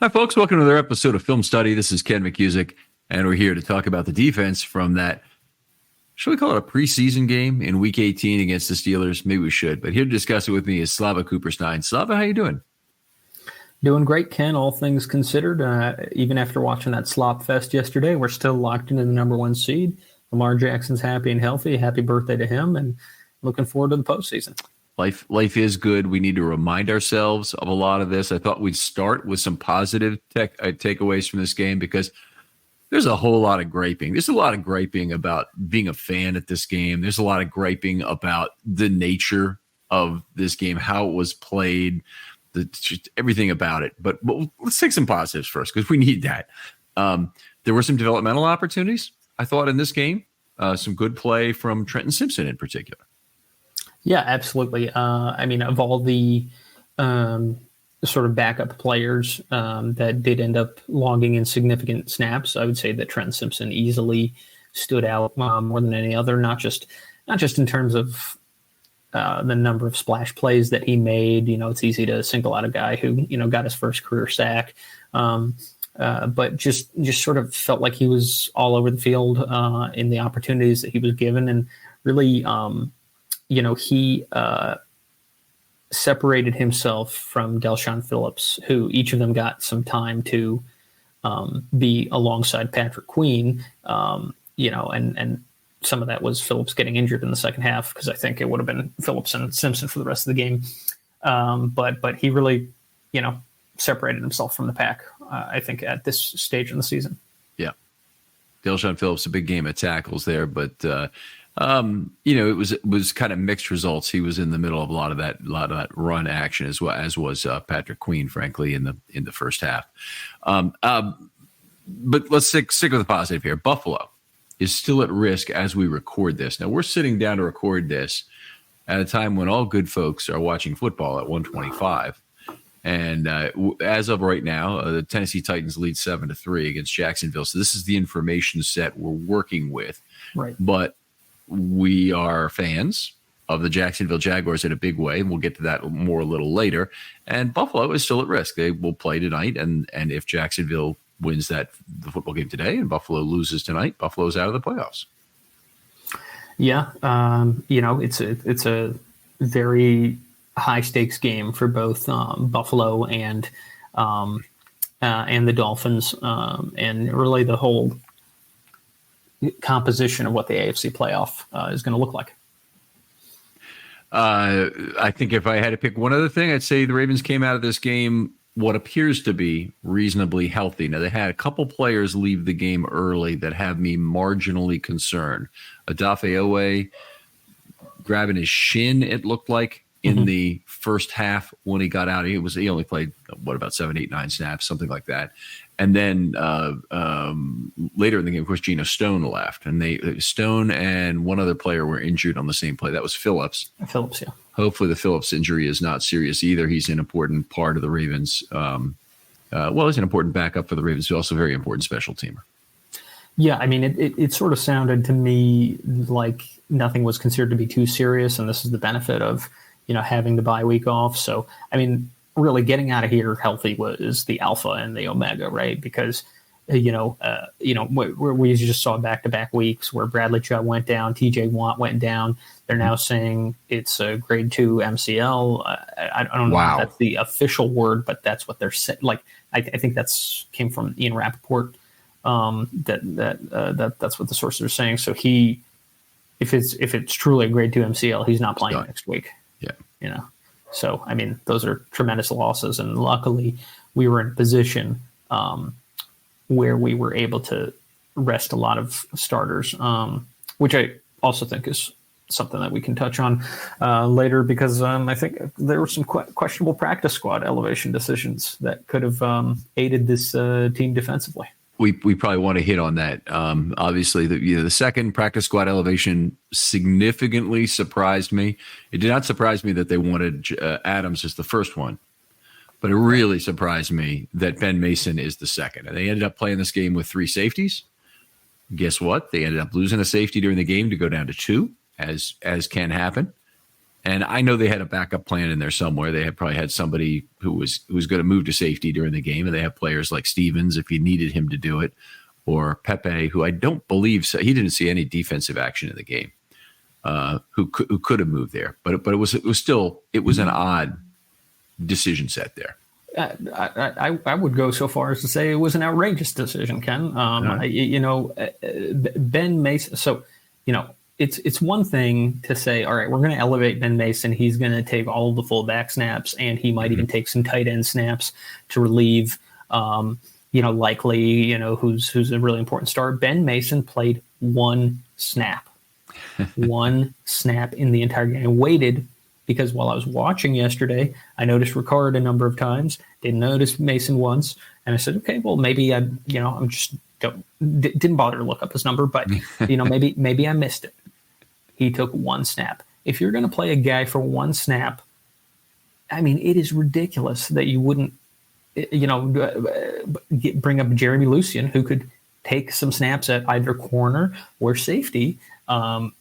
Hi, folks. Welcome to another episode of Film Study. This is Ken McCusick, and we're here to talk about the defense from that, should we call it a preseason game in Week 18 against the Steelers? Maybe we should. But here to discuss it with me is Slava Cooperstein. Slava, how you doing? Doing great, Ken, all things considered. Even after watching that slop fest yesterday, we're still locked into the number one seed. Lamar Jackson's happy and healthy. Happy birthday to him, and looking forward to the postseason. Life is good. We need to remind ourselves of a lot of this. I thought we'd start with some positive takeaways from this game because there's a whole lot of griping. There's a lot of griping about being a fan at this game. There's a lot of griping about the nature of this game, how it was played, just everything about it. But let's take some positives first because we need that. There were some developmental opportunities, I thought, in this game. Some good play from Trenton Simpson in particular. Yeah, absolutely. Of all the sort of backup players that did end up logging in significant snaps, I would say that Trent Simpson easily stood out more than any other. Not just in terms of the number of splash plays that he made. You know, it's easy to single out a guy who got his first career sack, but just sort of felt like he was all over the field in the opportunities that he was given, and really. He separated himself from Del'Shawn Phillips, who each of them got some time to be alongside Patrick Queen, and some of that was Phillips getting injured in the second half because I think it would have been Phillips and Simpson for the rest of the game. But he really, separated himself from the pack, I think, at this stage in the season. Yeah. Del'Shawn Phillips, a big game of tackles there, but it was kind of mixed results. He was in the middle of a lot of that run action as well as was Patrick Queen, frankly, in the first half. But let's stick with the positive here. Buffalo is still at risk as we record this. Now we're sitting down to record this at a time when all good folks are watching football at 125. And as of right now, the Tennessee Titans lead 7-3 against Jacksonville. So this is the information set we're working with. Right. But we are fans of the Jacksonville Jaguars in a big way, and we'll get to that more a little later. And Buffalo is still at risk. They will play tonight, and if Jacksonville wins the football game today and Buffalo loses tonight, Buffalo's out of the playoffs. Yeah, it's a very high stakes game for both Buffalo and the Dolphins, and really the whole composition of what the AFC playoff is going to look like. I think if I had to pick one other thing, I'd say the Ravens came out of this game what appears to be reasonably healthy. Now, they had a couple players leave the game early that have me marginally concerned. Odafe Owe grabbing his shin, it looked like, in the first half when he got out. He only played, about 7, 8, 9 snaps, something like that. And then later in the game, of course, Geno Stone left. And Stone and one other player were injured on the same play. That was Phillips. Phillips, yeah. Hopefully the Phillips injury is not serious either. He's an important part of the Ravens. He's an important backup for the Ravens, but also a very important special teamer. Yeah, I mean, it sort of sounded to me like nothing was considered to be too serious, and this is the benefit of, having the bye week off. So, I mean, really getting out of here healthy was the alpha and the omega, right? Because, we just saw back-to-back weeks where Bradley Chubb went down, TJ Watt went down. They're now saying it's a grade 2 MCL. I don't know if that's the official word, but that's what they're saying. Like, I think that's came from Ian Rappaport. That's what the sources are saying. So if it's truly a grade 2 MCL, he's not playing next week. Yeah. So, I mean, those are tremendous losses. And luckily we were in a position where we were able to rest a lot of starters, which I also think is something that we can touch on later, because I think there were some questionable practice squad elevation decisions that could have aided this team defensively. We probably want to hit on that. Obviously, the second practice squad elevation significantly surprised me. It did not surprise me that they wanted Adams as the first one, but it really surprised me that Ben Mason is the second. And they ended up playing this game with 3 safeties. Guess what? They ended up losing a safety during the game to go down to 2, as can happen. And I know they had a backup plan in there somewhere. They had probably had somebody who was going to move to safety during the game, and they have players like Stevens if you needed him to do it, or Pepe, who I don't believe he didn't see any defensive action in the game, who could have moved there. But it was still an odd decision set there. I would go so far as to say it was an outrageous decision, Ken. Ben Mason. So, it's one thing to say, all right, we're going to elevate Ben Mason. He's going to take all of the fullback snaps, and he might even take some tight end snaps to relieve, likely, who's a really important star. Ben Mason played one snap in the entire game. Waited because while I was watching yesterday, I noticed Ricard a number of times, didn't notice Mason once, and I said, okay, well, maybe I'm just didn't bother to look up his number, but maybe I missed it. He took one snap. If you're going to play a guy for one snap, I mean, it is ridiculous that you wouldn't, bring up Jeremy Lucien, who could take some snaps at either corner or safety, to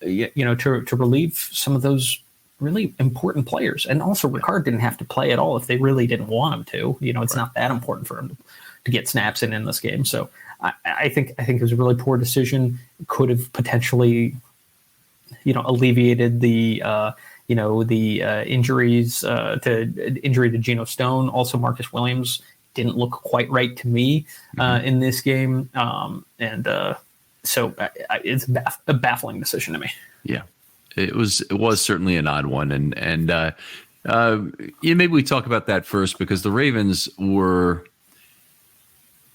relieve some of those really important players. And also, Ricard didn't have to play at all if they really didn't want him to. It's not that important for him to get snaps in this game. So I think it was a really poor decision. Could have potentially, alleviated the injuries to Geno Stone. Also, Marcus Williams didn't look quite right to me in this game, so it's a baffling decision to me. Yeah, it was certainly an odd one, and maybe we talk about that first because the Ravens were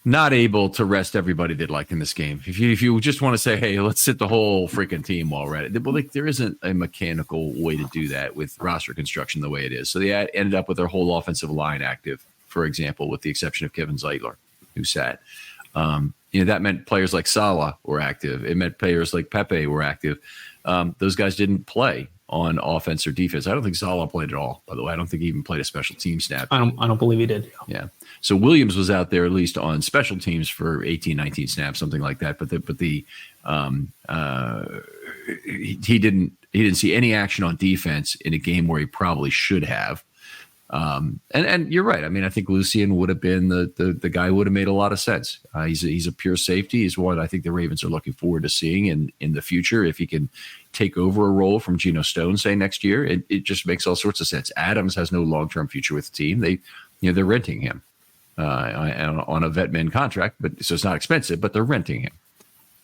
not able to rest everybody they'd like in this game. If you just want to say, hey, let's sit the whole freaking team while we're at it, well, there isn't a mechanical way to do that with roster construction the way it is. So they ended up with their whole offensive line active, for example, with the exception of Kevin Zeitler, who sat. That meant players like Salah were active. It meant players like Pepe were active. Those guys didn't play on offense or defense. I don't think Salah played at all, by the way. I don't think he even played a special team snap. I don't believe he did. Yeah. So Williams was out there at least on special teams for 18, 19 snaps, something like that. But he didn't see any action on defense in a game where he probably should have. And you're right. I mean, I think Lucien would have been the guy who would have made a lot of sense. He's a pure safety. He's one I think the Ravens are looking forward to seeing in the future. If he can take over a role from Geno Stone, say next year, it just makes all sorts of sense. Adams has no long-term future with the team. They're renting him on a vet min contract, so it's not expensive, but they're renting him.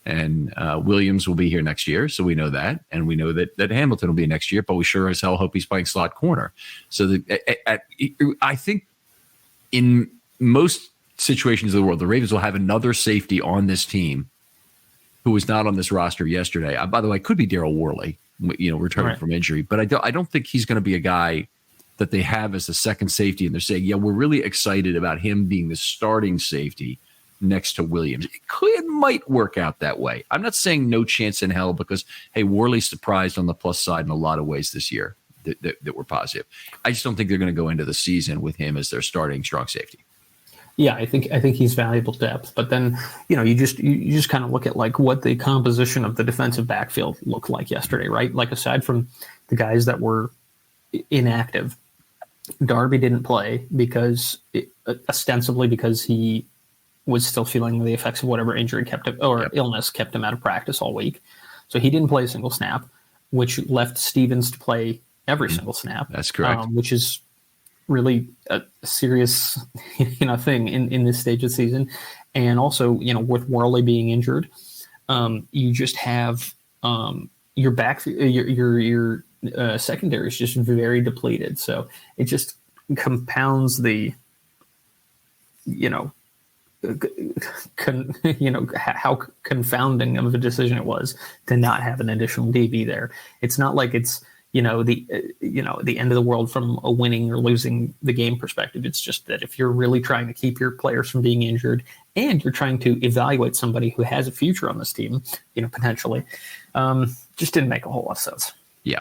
And Williams will be here next year, so we know that. And we know that Hamilton will be next year, but we sure as hell hope he's playing slot corner. So I think in most situations of the world, the Ravens will have another safety on this team who was not on this roster yesterday. By the way, it could be Darryl Worley, returning from injury. But I don't think he's going to be a guy that they have as the second safety. And they're saying, yeah, we're really excited about him being the starting safety next to Williams. It might work out that way. I'm not saying no chance in hell because, hey, Worley surprised on the plus side in a lot of ways this year that were positive. I just don't think they're going to go into the season with him as their starting strong safety. Yeah, I think he's valuable depth. But then, you just kind of look at like what the composition of the defensive backfield looked like yesterday, right? Like aside from the guys that were inactive, Darby didn't play ostensibly because he was still feeling the effects of whatever injury illness kept him out of practice all week. So he didn't play a single snap, which left Stevens to play every single snap. That's correct. Which is really a serious, thing in this stage of the season. And also, with Worley being injured, you just have your back, your secondary is just very depleted. So it just compounds the, how confounding of a decision it was to not have an additional DB there. It's not like it's the end of the world from a winning or losing the game perspective. It's just that if you're really trying to keep your players from being injured and you're trying to evaluate somebody who has a future on this team, potentially, just didn't make a whole lot of sense. Yeah.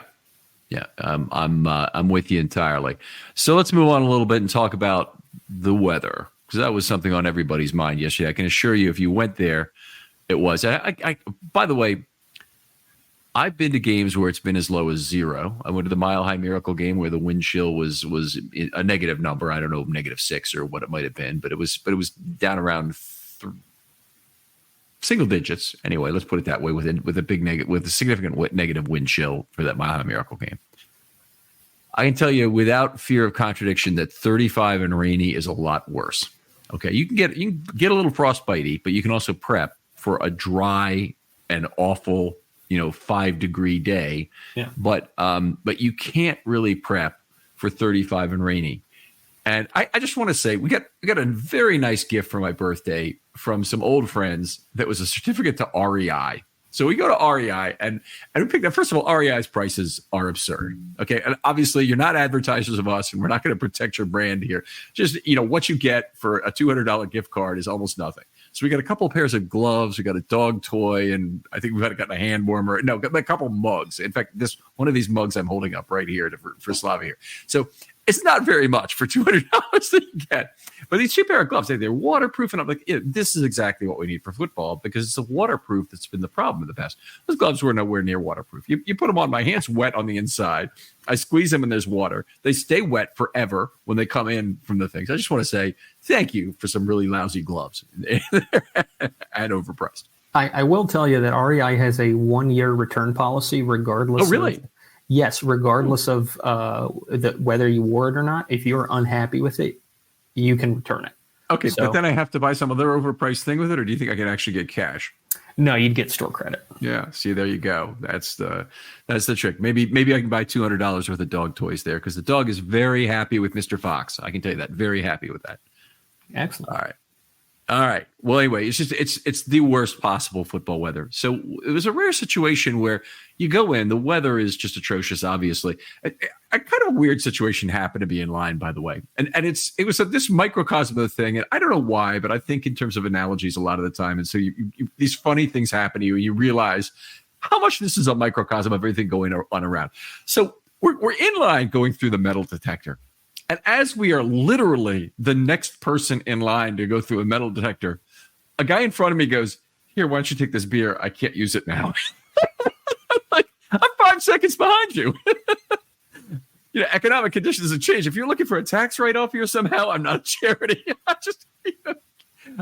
I'm with you entirely. So let's move on a little bit and talk about the weather, because that was something on everybody's mind yesterday. I can assure you, if you went there, it was. I by the way, I've been to games where it's been as low as 0. I went to the Mile High Miracle game where the wind chill was a negative number. I don't know, -6 or what it might have been, but it was down around single digits. Anyway, let's put it that way, with a significant negative wind chill for that Mile High Miracle game. I can tell you without fear of contradiction that 35 and rainy is a lot worse. Okay, you can get a little frostbitey, but you can also prep for a dry and awful 5-degree day. Yeah. But you can't really prep for 35 and rainy. And I just want to say we got a very nice gift for my birthday from some old friends that was a certificate to REI. So we go to REI and we picked up. First of all, REI's prices are absurd. Okay, and obviously you're not advertisers of us, and we're not going to protect your brand here. Just what you get for a $200 gift card is almost nothing. So we got a couple of pairs of gloves, we got a dog toy, and I think we've gotten a hand warmer. No, got a couple mugs. In fact, one of these mugs I'm holding up right here for Slava here. So it's not very much for $200 that you get. But these cheap pair of gloves, they're waterproof. And I'm like, this is exactly what we need for football, because it's the waterproof that's been the problem in the past. Those gloves were nowhere near waterproof. You put them on, my hands wet on the inside. I squeeze them and there's water. They stay wet forever when they come in from the things. I just want to say thank you for some really lousy gloves and overpriced. I will tell you that REI has a 1-year return policy regardless. Oh, really? Yes, regardless of whether you wore it or not. If you're unhappy with it, you can return it. Okay, but then I have to buy some other overpriced thing with it, or do you think I can actually get cash? No, you'd get store credit. Yeah, see, there you go. That's the trick. Maybe I can buy $200 worth of dog toys there, because the dog is very happy with Mr. Fox. I can tell you that. Very happy with that. Excellent. All right. Well, anyway, it's the worst possible football weather. So it was a rare situation where you go in, the weather is just atrocious, obviously. A kind of weird situation happened to be in line, by the way. And it was this microcosm of the thing. And I don't know why, but I think in terms of analogies a lot of the time. And so these funny things happen to you, and you realize how much this is a microcosm of everything going on around. So we're in line going through the metal detector. And as we are literally the next person in line to go through a metal detector, a guy in front of me goes, "Here, why don't you take this beer? I can't use it now." I'm 5 seconds behind you. Economic conditions have changed. If you're looking for a tax write-off here somehow, I'm not a charity.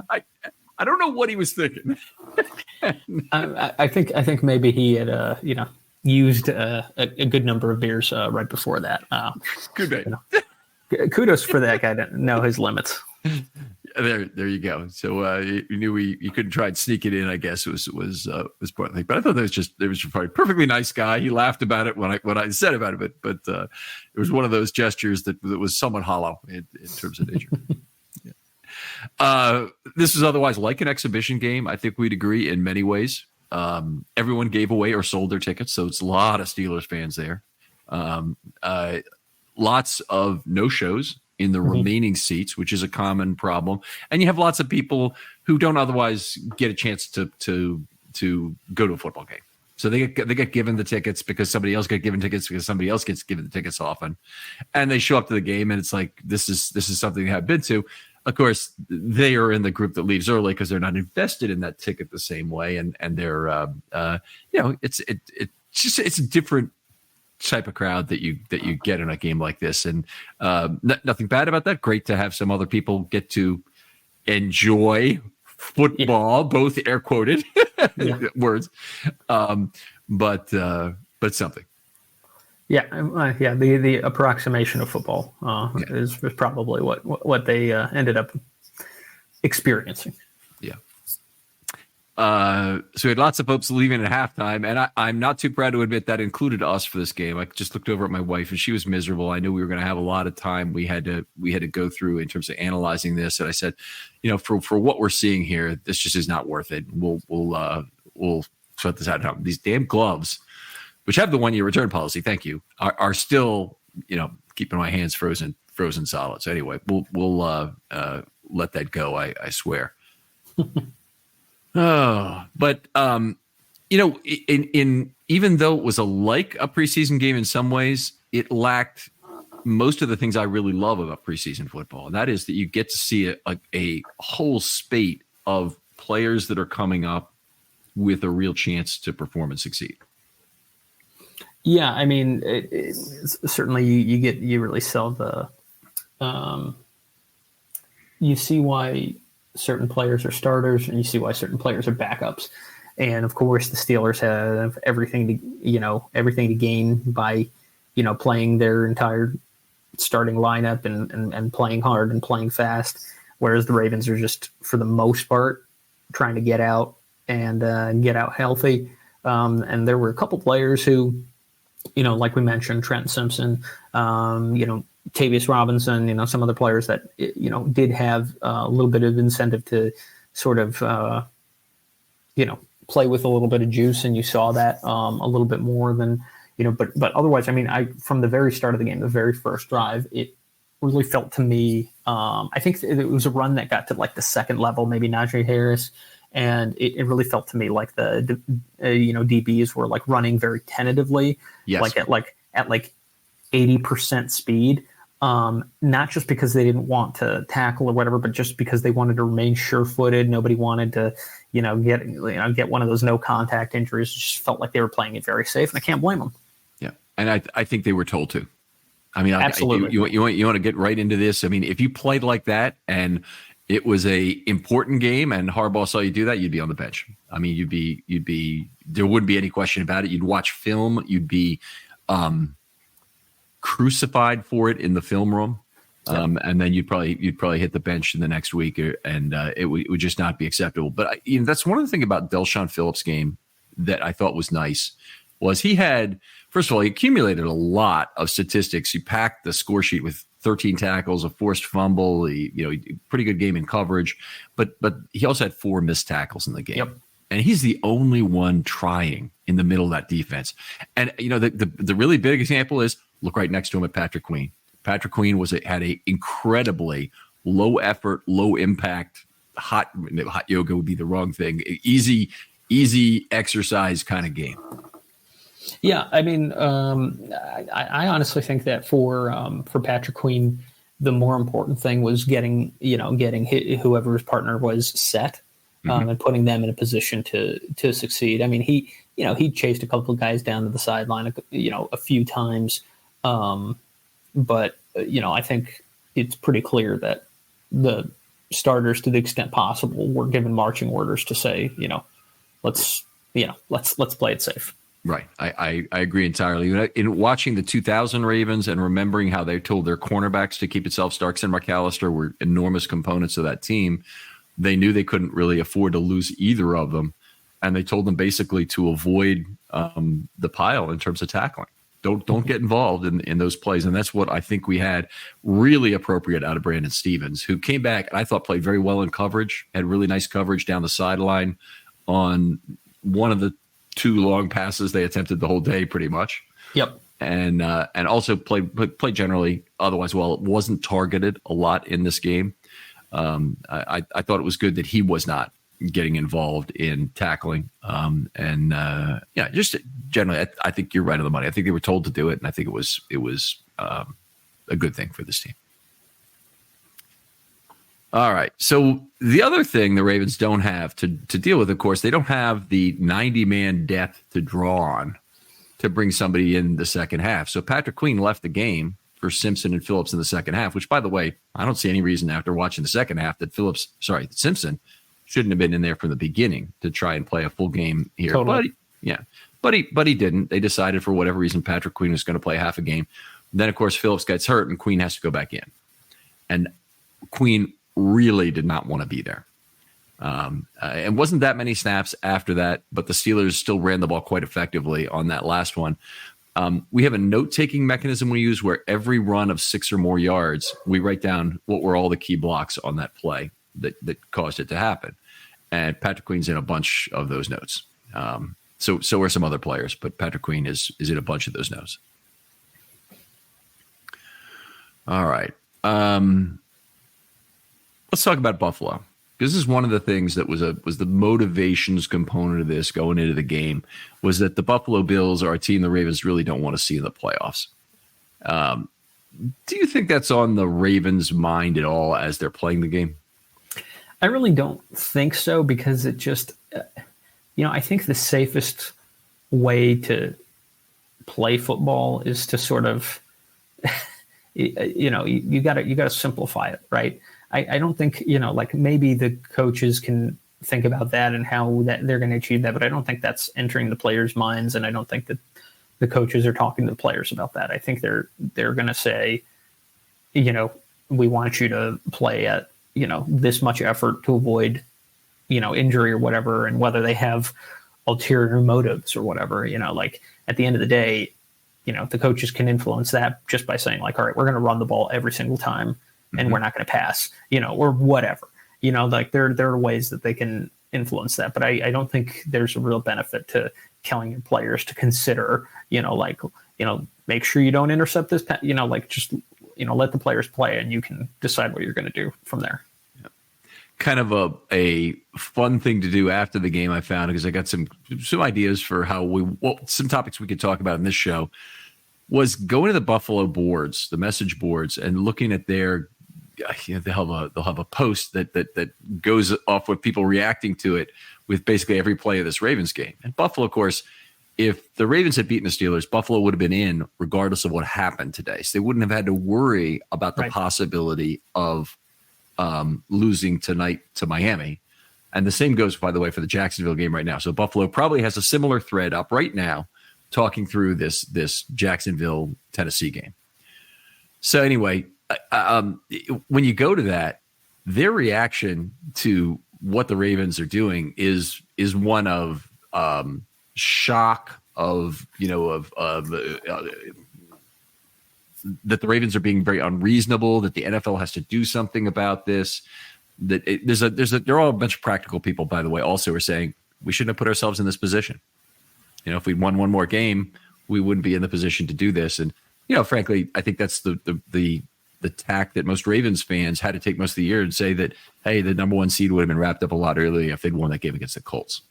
I don't know what he was thinking. I think maybe he had used a good number of beers right before that. Could be. Kudos for that guy to know his limits. There you go. So you knew you couldn't try and sneak it in. I guess was part of the thing. But I thought there was probably a perfectly nice guy. He laughed about it when I said about it, but it was one of those gestures that was somewhat hollow in terms of nature. Yeah. This is otherwise like an exhibition game. I think we'd agree in many ways. Everyone gave away or sold their tickets, so it's a lot of Steelers fans there. Lots of no-shows in the remaining seats, which is a common problem. And you have lots of people who don't otherwise get a chance to go to a football game. So they get given the tickets because somebody else got given tickets because somebody else gets given the tickets often. And they show up to the game and it's like, this is something they have been to. Of course, they are in the group that leaves early because they're not invested in that ticket the same way. And they're, it's a different type of crowd that you get in a game like this, and nothing bad about that. Great to have some other people get to enjoy football, both air quoted words, but something. The approximation of football is probably what they ended up experiencing. So we had lots of folks leaving at halftime, and I'm not too proud to admit that included us for this game. I just looked over at my wife, and she was miserable. I knew we were going to have a lot of time we had to go through in terms of analyzing this, and I said, for what we're seeing here, this just is not worth it. We'll sort this out. These damn gloves, which have the 1-year return policy, thank you, are still keeping my hands frozen solid. So anyway, we'll let that go. I swear. But in even though it was like a preseason game in some ways, it lacked most of the things I really love about preseason football, and that is that you get to see a whole spate of players that are coming up with a real chance to perform and succeed. Yeah, I mean, certainly you really sell you see why certain players are starters, and you see why certain players are backups. And of course, the Steelers have everything to gain by playing their entire starting lineup and playing hard and playing fast, whereas the Ravens are just, for the most part, trying to get out and get out healthy. And there were a couple players who, like we mentioned, Trent Simpson, Tavius Robinson, some other players that, did have a little bit of incentive to sort of, play with a little bit of juice. And you saw that a little bit more than, but otherwise, I mean, from the very start of the game, the very first drive, it really felt to me, I think it was a run that got to like the second level, maybe Najee Harris. And it really felt to me like the DBs were like running very tentatively, Yes. like at 80% speed. Not just because they didn't want to tackle or whatever, but just because they wanted to remain sure-footed. Nobody wanted to, get one of those no contact injuries. It just felt like they were playing it very safe, and I can't blame them. Yeah, and I think they were told to. I mean, absolutely. You want to get right into this. I mean, if you played like that and it was a important game and Harbaugh saw you do that, you'd be on the bench. I mean, you'd be. There wouldn't be any question about it. You'd watch film. You'd be crucified for it in the film room, and then you'd probably hit the bench in the next week, and it would just not be acceptable. But that's one of the things about Delshon Phillips' game that I thought was nice was he had, first of all, he accumulated a lot of statistics. He packed the score sheet with 13 tackles, a forced fumble, pretty good game in coverage, but he also had 4 missed tackles in the game. Yep. And he's the only one trying in the middle of that defense. And the really big example is look right next to him at Patrick Queen. Patrick Queen had a incredibly low effort, low impact, hot yoga would be the wrong thing, easy exercise kind of game. Yeah, I mean, I honestly think that for Patrick Queen, the more important thing was getting whoever his partner was set, and putting them in a position to succeed. I mean, he chased a couple of guys down to the sideline, a few times, but I think it's pretty clear that the starters, to the extent possible, were given marching orders to say, let's play it safe. Right. I agree entirely. In watching the 2000 Ravens and remembering how they told their cornerbacks to keep it self, Starks and McAllister were enormous components of that team. They knew they couldn't really afford to lose either of them. And they told them basically to avoid the pile in terms of tackling. Don't get involved in those plays. And that's what I think we had really appropriate out of Brandon Stevens, who came back and I thought played very well in coverage, had really nice coverage down the sideline on one of the 2 long passes they attempted the whole day, pretty much. Yep. And also played generally otherwise well. It wasn't targeted a lot in this game. I thought it was good that he was not getting involved in tackling. Just generally, I think you're right on the money. I think they were told to do it, and I think it was a good thing for this team. All right. So the other thing the Ravens don't have to deal with, of course, they don't have the 90-man depth to draw on to bring somebody in the second half. So Patrick Queen left the game for Simpson and Phillips in the second half, which, by the way, I don't see any reason after watching the second half that Simpson shouldn't have been in there from the beginning to try and play a full game here. Totally. But he didn't. They decided for whatever reason Patrick Queen was going to play half a game. Then, of course, Phillips gets hurt and Queen has to go back in. And Queen really did not want to be there. And wasn't that many snaps after that, but the Steelers still ran the ball quite effectively on that last one. We have a note-taking mechanism we use where every run of 6 or more yards, we write down what were all the key blocks on that play that caused it to happen. And Patrick Queen's in a bunch of those notes. So are some other players, but Patrick Queen is in a bunch of those notes. All right. Let's talk about Buffalo, because this is one of the things that was the motivations component of this going into the game, was that the Buffalo Bills are a team the Ravens really don't want to see in the playoffs. Do you think that's on the Ravens' mind at all as they're playing the game? I really don't think so, because it just, I think the safest way to play football is to sort of, you got to simplify it, right? I don't think, like maybe the coaches can think about that and how that they're going to achieve that, but I don't think that's entering the players' minds, and I don't think that the coaches are talking to the players about that. I think they're going to say, we want you to play at, this much effort to avoid, injury or whatever, and whether they have ulterior motives or whatever, like at the end of the day, the coaches can influence that just by saying like, all right, we're going to run the ball every single time and we're not going to pass, or whatever, like there are ways that they can influence that. But I don't think there's a real benefit to telling your players to consider, make sure you don't intercept this, like just, let the players play and you can decide what you're going to do from there. Kind of a fun thing to do after the game, I found, because I got some ideas for some topics we could talk about in this show, was going to the Buffalo boards, the message boards, and looking at their, they'll have a post that goes off with people reacting to it with basically every play of this Ravens game. And Buffalo, of course, if the Ravens had beaten the Steelers, Buffalo would have been in regardless of what happened today. So they wouldn't have had to worry about the possibility of losing tonight to Miami. And the same goes, by the way, for the Jacksonville game right now. So Buffalo probably has a similar thread up right now talking through this Jacksonville, Tennessee game. So anyway, when you go to that, their reaction to what the Ravens are doing is one of shock, of that the Ravens are being very unreasonable, that the NFL has to do something about this. That there are all a bunch of practical people, by the way, also are saying we shouldn't have put ourselves in this position. If we'd won one more game, we wouldn't be in the position to do this. And frankly, I think that's the tack that most Ravens fans had to take most of the year and say that, hey, the number one seed would have been wrapped up a lot earlier if they'd won that game against the Colts.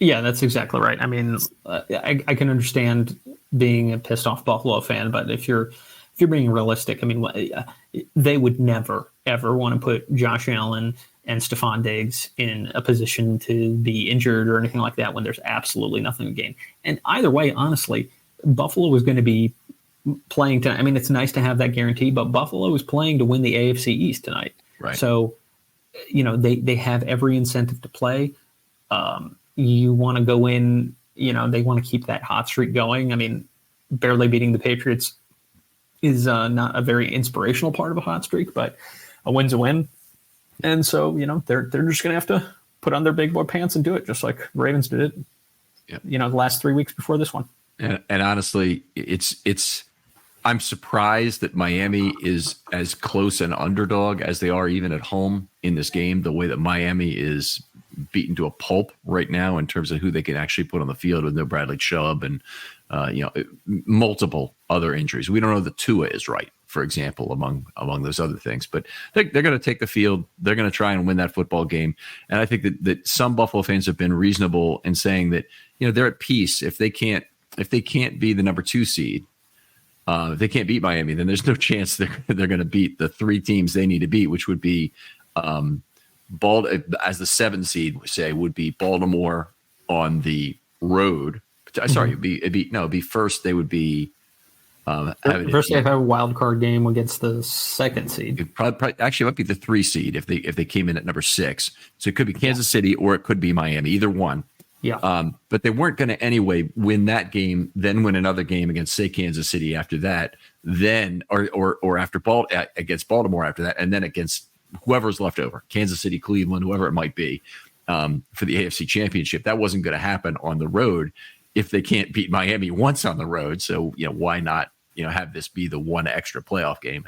Yeah, that's exactly right. I mean, I can understand being a pissed off Buffalo fan, but if you're being realistic, I mean, they would never ever want to put Josh Allen and Stephon Diggs in a position to be injured or anything like that when there's absolutely nothing to gain. And either way, honestly, Buffalo was going to be playing tonight. I mean, it's nice to have that guarantee, but Buffalo is playing to win the AFC East tonight. Right. So, they have every incentive to play. You want to go in, they want to keep that hot streak going. I mean, barely beating the Patriots is not a very inspirational part of a hot streak, but a win's a win. And so, they're just going to have to put on their big boy pants and do it, just like Ravens did it, the last 3 weeks before this one. And honestly, I'm surprised that Miami is as close an underdog as they are even at home in this game, the way that Miami is beaten to a pulp right now in terms of who they can actually put on the field with no Bradley Chubb and multiple other injuries. We don't know that Tua is right, for example, among those other things, but they're going to take the field. They're going to try and win that football game. And I think that some Buffalo fans have been reasonable in saying that they're at peace if they can't be the number 2 seed. If they can't beat Miami, then there's no chance they're going to beat the 3 teams they need to beat, which would be as the 7 seed would be Baltimore on the road. Sorry, it'd be first. They would be first. They have a wild card game against the 2nd seed. It probably actually might be the 3 seed if they came in at number 6. So it could be Kansas City or it could be Miami, either one. Yeah. But they weren't going to anyway win that game, then win another game against, say, Kansas City after that, then or after against Baltimore after that, and then against whoever's left over, Kansas City, Cleveland, whoever it might be, for the AFC Championship. That wasn't going to happen on the road if they can't beat Miami once on the road. So why not have this be the one extra playoff game?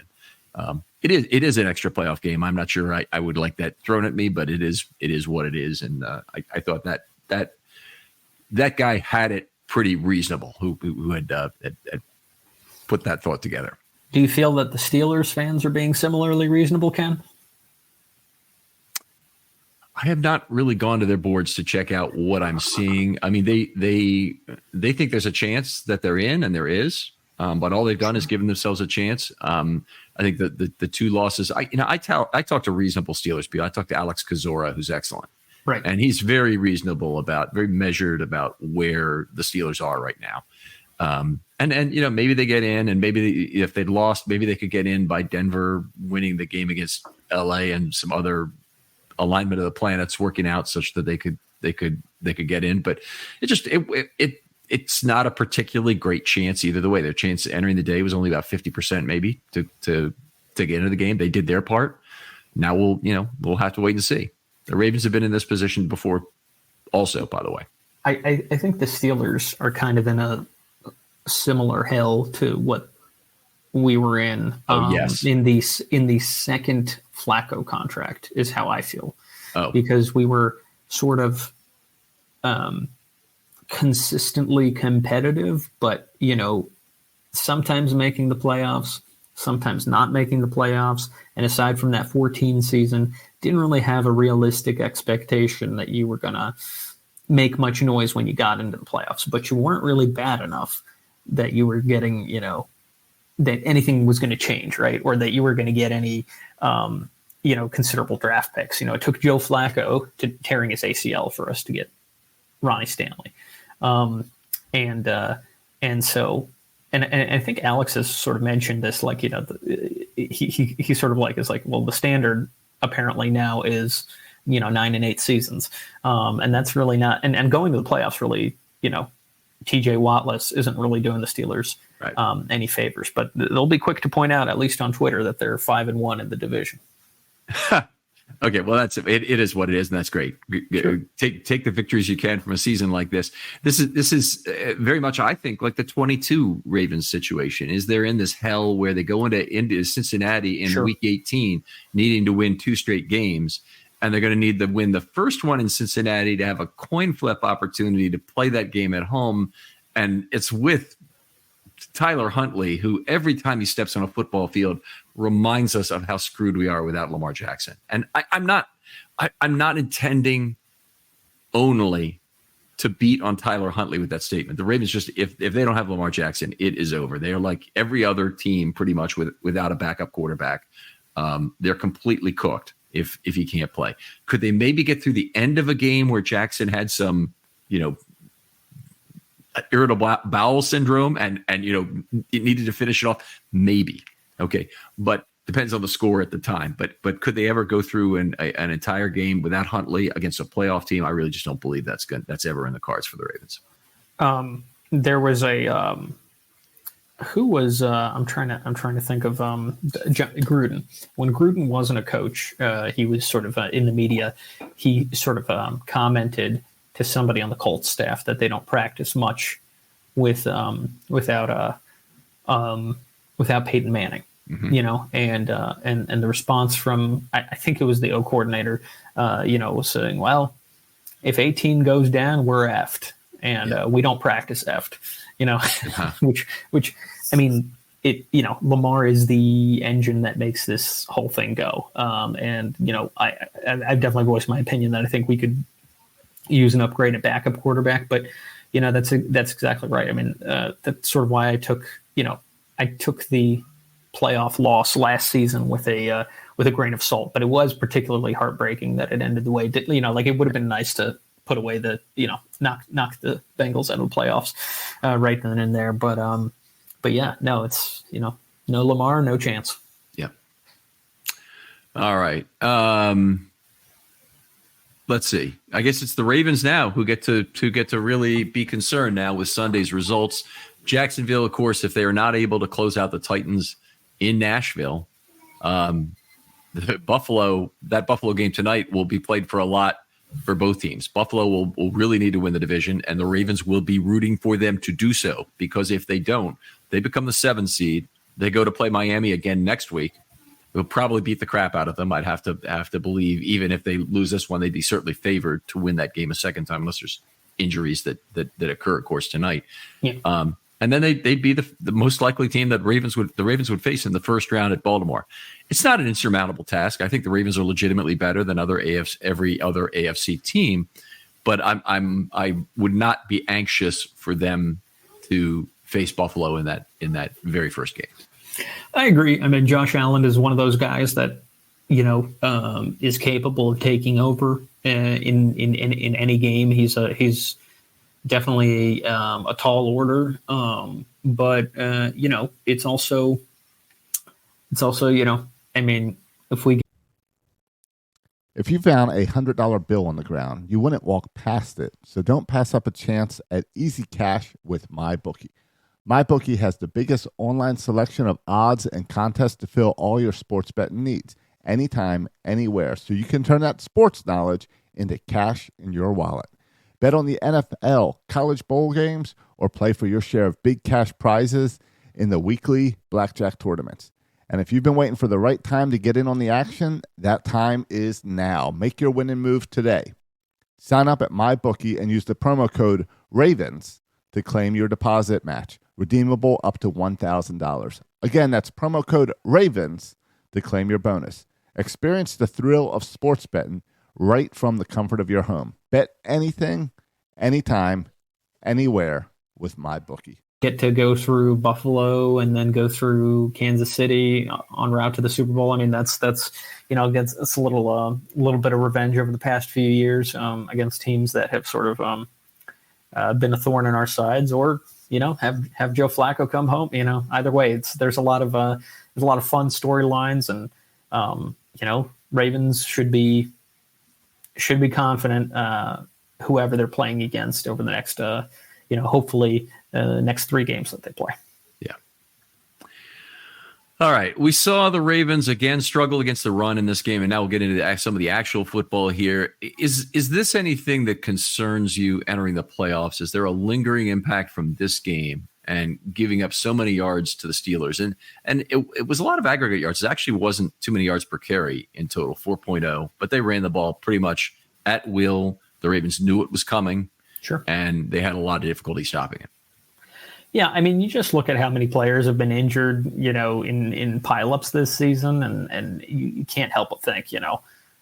And it is an extra playoff game. I'm not sure I would like that thrown at me, but it is what it is. And I thought that guy had it pretty reasonable who had put that thought together. Do you feel that the Steelers fans are being similarly reasonable, Ken? I have not really gone to their boards to check out what I'm seeing. I mean, they think there's a chance that they're in, and there is, but all they've done is given themselves a chance. I think that the 2 losses. I talk to reasonable Steelers people. I talk to Alex Kozora, who's excellent. Right. And he's very reasonable very measured about where the Steelers are right now. And maybe they get in, and maybe if they'd lost, maybe they could get in by Denver winning the game against LA and some other alignment of the planets working out such that they could get in. But it's not a particularly great chance either the way. Their chance entering the day was only about 50% maybe to get into the game. They did their part. Now we'll have to wait and see. The Ravens have been in this position before also, by the way. I think the Steelers are kind of in a similar hell to what we were in. Yes. In the second Flacco contract is how I feel. Because we were sort of consistently competitive, but sometimes making the playoffs, sometimes not making the playoffs. And aside from that 14 season, didn't really have a realistic expectation that you were going to make much noise when you got into the playoffs, but you weren't really bad enough that you were getting, that anything was going to change, right? Or that you were going to get any, considerable draft picks. It took Joe Flacco to tearing his ACL for us to get Ronnie Stanley. And I think Alex has sort of mentioned this, like, he sort of like is like, well, the standard apparently now is, 9 and 8 seasons. And that's really not, and going to the playoffs really, TJ Wattless isn't really doing the Steelers any favors, but they'll be quick to point out, at least on Twitter, that they're 5-1 in the division. Okay, well, it is what it is, and that's great. Sure. Take the victories you can from a season like this. This is very much, I think, like the 22 Ravens situation. Is they're in this hell where they go into Cincinnati in Week 18, needing to win 2 straight games, and they're going to need to win the first one in Cincinnati to have a coin flip opportunity to play that game at home, and it's with Tyler Huntley, who every time he steps on a football field reminds us of how screwed we are without Lamar Jackson. And I'm not intending only to beat on Tyler Huntley with that statement. The Ravens just, if they don't have Lamar Jackson, it is over. They are like every other team pretty much without a backup quarterback. They're completely cooked if he can't play. Could they maybe get through the end of a game where Jackson had some, irritable bowel syndrome and it needed to finish it off? Maybe. Okay. But depends on the score at the time. But could they ever go through an entire game without Huntley against a playoff team? I really just don't believe that's ever in the cards for the Ravens. There was a who was I'm trying to think of Gruden. When Gruden wasn't a coach, he was sort of in the media. He sort of commented to somebody on the Colts staff that they don't practice much without Peyton Manning. Mm-hmm. And the response from, I think it was the O coordinator, was saying, well, if 18 goes down, we're effed, and we don't practice effed, which I mean, Lamar is the engine that makes this whole thing go. I've definitely voiced my opinion that I think we could use an upgraded backup quarterback, but that's exactly right. I mean, that's sort of why I took the playoff loss last season with a grain of salt, but it was particularly heartbreaking that it ended the way it did. Like it would have been nice to put away knock the Bengals out of the playoffs right then and there. But yeah, no, it's no Lamar, no chance. Yeah. All right. Let's see. I guess it's the Ravens now who get to really be concerned now with Sunday's results. Jacksonville, of course, if they are not able to close out the Titans in Nashville, that Buffalo game tonight will be played for a lot for both teams. Buffalo will really need to win the division, and the Ravens will be rooting for them to do so, because if they don't, they become the 7th seed. They go to play Miami again next week. We'll probably beat the crap out of them. I'd have to believe, even if they lose this one, they'd be certainly favored to win that game a second time, unless there's injuries that occur, of course, tonight. Yeah. And then they'd be the most likely team that the Ravens would face in the first round at Baltimore. It's not an insurmountable task. I think the Ravens are legitimately better than every other AFC team, but I would not be anxious for them to face Buffalo in that very first game. I agree. I mean, Josh Allen is one of those guys that is capable of taking over in any game. He's definitely a tall order. But it's also, I mean, if we If you found a $100 bill on the ground, you wouldn't walk past it. So don't pass up a chance at easy cash with MyBookie. MyBookie has the biggest online selection of odds and contests to fill all your sports betting needs, anytime, anywhere. So you can turn that sports knowledge into cash in your wallet. Bet on the NFL, college bowl games, or play for your share of big cash prizes in the weekly blackjack tournaments. And if you've been waiting for the right time to get in on the action, that time is now. Make your winning move today. Sign up at MyBookie and use the promo code RAVENS to claim your deposit match, redeemable up to $1,000. Again, that's promo code RAVENS to claim your bonus. Experience the thrill of sports betting right from the comfort of your home. Bet anything, anytime, anywhere with MyBookie. get to go through Buffalo and then go through Kansas City en route to the Super Bowl. I mean, that's it's a little bit of revenge over the past few years against teams that have sort of been a thorn in our sides, or have Joe Flacco come home. Either way, there's a lot of fun storylines, and Ravens should be confident whoever they're playing against over the next hopefully next 3 games that they play. Yeah. All right. We saw the Ravens again struggle against the run in this game, and now we'll get into some of the actual football here. Is this anything that concerns you entering the playoffs? Is there a lingering impact from this game and giving up so many yards to the Steelers? And it was a lot of aggregate yards. It actually wasn't too many yards per carry in total, 4.0, but they ran the ball pretty much at will. The Ravens knew it was coming. Sure. And they had a lot of difficulty stopping it. Yeah, I mean, you just look at how many players have been injured, in pileups this season, and you can't help but think,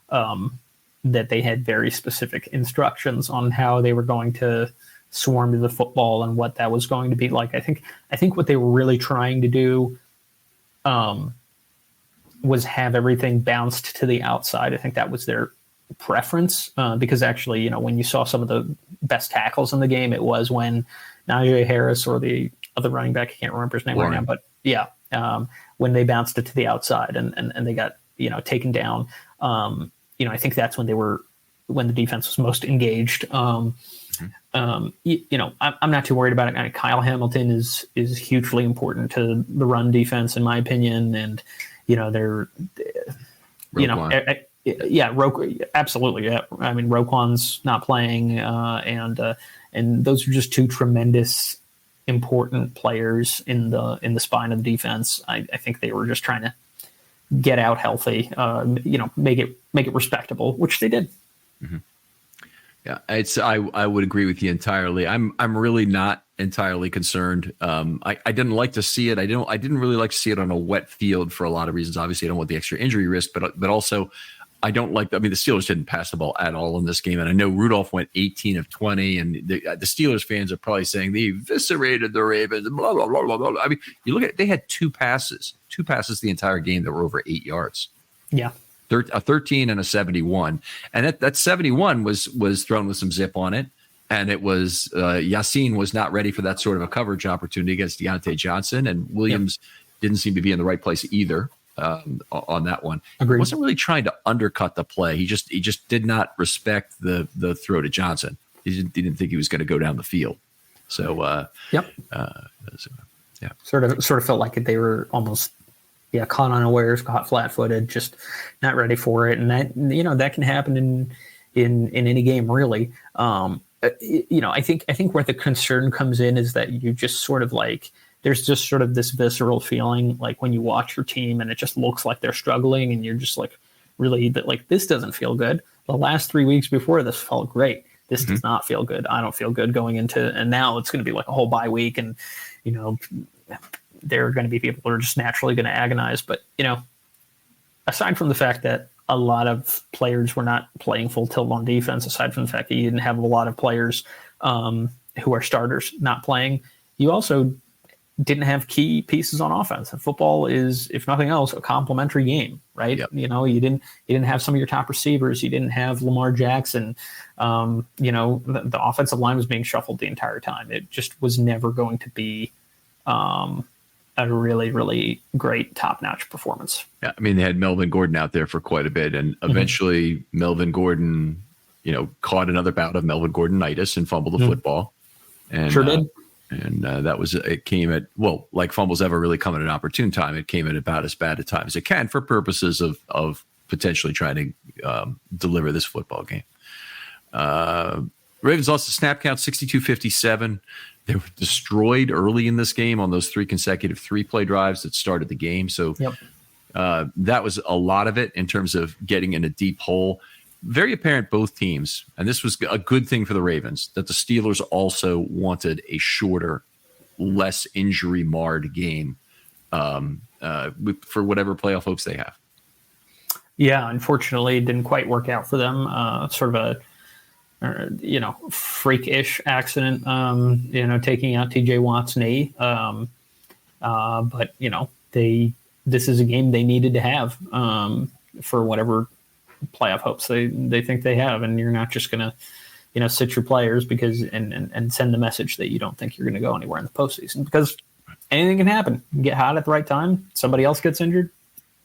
that they had very specific instructions on how they were going to swarm to the football and what that was going to be like. I think what they were really trying to do was have everything bounced to the outside. I think that was their preference because actually, when you saw some of the best tackles in the game, it was when Najee Harris or the other running back, I can't remember his name right now, but yeah, when they bounced it to the outside and they got, taken down, I think that's when the defense was most engaged. I'm not too worried about it. I mean, Kyle Hamilton is hugely important to the run defense, in my opinion. And, they're, absolutely. Yeah. I mean, Roquan's not playing, and those are just 2 tremendous, important players in the spine of the defense. I think they were just trying to get out healthy, make it respectable, which they did. Mm-hmm. Yeah, I would agree with you entirely. I'm really not entirely concerned. I didn't like to see it. I didn't really like to see it on a wet field for a lot of reasons. Obviously, I don't want the extra injury risk, but also I don't like. I mean, the Steelers didn't pass the ball at all in this game, and I know Rudolph went 18 of 20, and the Steelers fans are probably saying they eviscerated the Ravens. Blah blah blah blah blah. I mean, you look at it, they had two passes the entire game that were over 8 yards. Yeah, a 13 and a 71, and that 71 was thrown with some zip on it, and it was Yassine was not ready for that sort of a coverage opportunity against Deontay Johnson, and Williams didn't seem to be in the right place either. On that one, Agreed. He wasn't really trying to undercut the play. He just did not respect the throw to Johnson. He didn't think he was going to go down the field. So sort of felt like they were almost caught unawares, caught flat-footed, just not ready for it, and that can happen in any game really. I think where the concern comes in is that you just sort of like. There's just sort of this visceral feeling like when you watch your team and it just looks like they're struggling and you're just like, really, like this doesn't feel good. The last 3 weeks before this felt great. This does not feel good. I don't feel good going into, and now it's going to be like a whole bye week, and there are going to be people who are just naturally going to agonize. But aside from the fact that a lot of players were not playing full tilt on defense, aside from the fact that you didn't have a lot of players who are starters not playing, you also didn't have key pieces on offense. And football is, if nothing else, a complementary game, right? Yep. You didn't have some of your top receivers. You didn't have Lamar Jackson. The offensive line was being shuffled the entire time. It just was never going to be a really, really great top-notch performance. Yeah, I mean, they had Melvin Gordon out there for quite a bit, and eventually Melvin Gordon, caught another bout of Melvin Gordonitis and fumbled the football. And, sure did. And it came at, like fumbles ever really come at an opportune time. It came at about as bad a time as it can for purposes of potentially trying to deliver this football game. Ravens lost the snap count 62-57. They were destroyed early in this game on those 3 consecutive 3-play drives that started the game. So that was a lot of it in terms of getting in a deep hole. Very apparent both teams, and this was a good thing for the Ravens, that the Steelers also wanted a shorter, less injury-marred game for whatever playoff hopes they have. Yeah, unfortunately, it didn't quite work out for them. Sort of a freak-ish accident, taking out TJ Watt's knee. But this is a game they needed to have for whatever playoff hopes they think they have, and you're not just going to sit your players because and send the message that you don't think you're going to go anywhere in the postseason, because anything can happen. You get hot at the right time, somebody else gets injured,